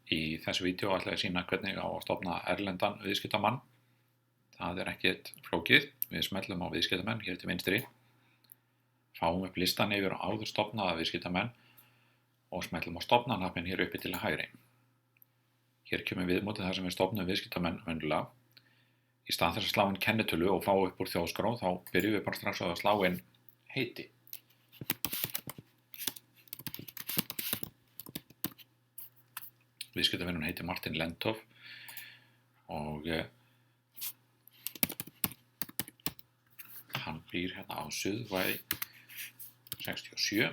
Í þessu vídeo ætla ég að sýna hvernig á að stofna erlendan viðskiptamann. Það er ekkert flókið. Við smellum á viðskiptamenn hér til vinstri, fáum upp listan yfir áður stofnaða viðskiptamenn og smellum á stofnanafnið hér uppi til hægri. Hér kemur viðmótið þar sem við stofnum viðskiptamenn venjulega. Í stað þess að slá inn kennitölu og fá upp úr þjóðskrá þá byrjum við bara strax á að slá inn heiti. Viðskiptavinnun heitir Martin Lendhoff og hann býr hérna á Suðvæ 67.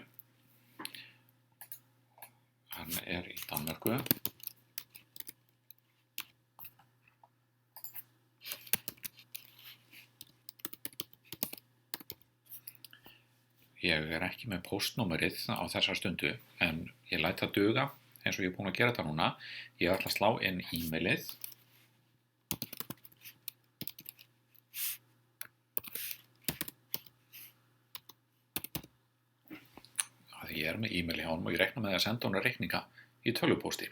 Hann er í Danmörku. Ég er ekki með póstnúmerið á þessa stundu en ég læt það duga eins og ég er búinn að gera þetta núna. Ég ætla að slá inn e-mailið. Því ég er með e-mail hjá honum og ég reikna með að senda honum reikninga í tölvupósti.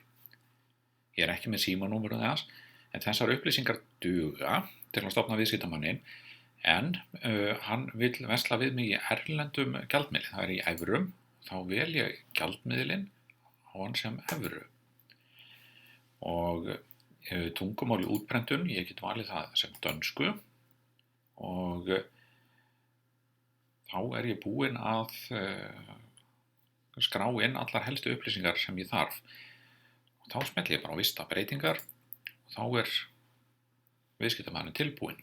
Ég er ekki með símanúmerið þess, en þessar upplýsingar duga til að stofna viðskiptamannin, en hann vill versla við mig í erlendum gjaldmiðli. Það er í evrum, þá vel ég gjaldmiðlinn á hann sem evru. Og tungumáli útprentun, ég get valið það sem dönsku og þá er ég búinn að skrá inn allar helstu upplýsingar sem ég þarf. Og þá smelli ég bara á vista breytingar og þá er viðskiptamaðurinn tilbúinn.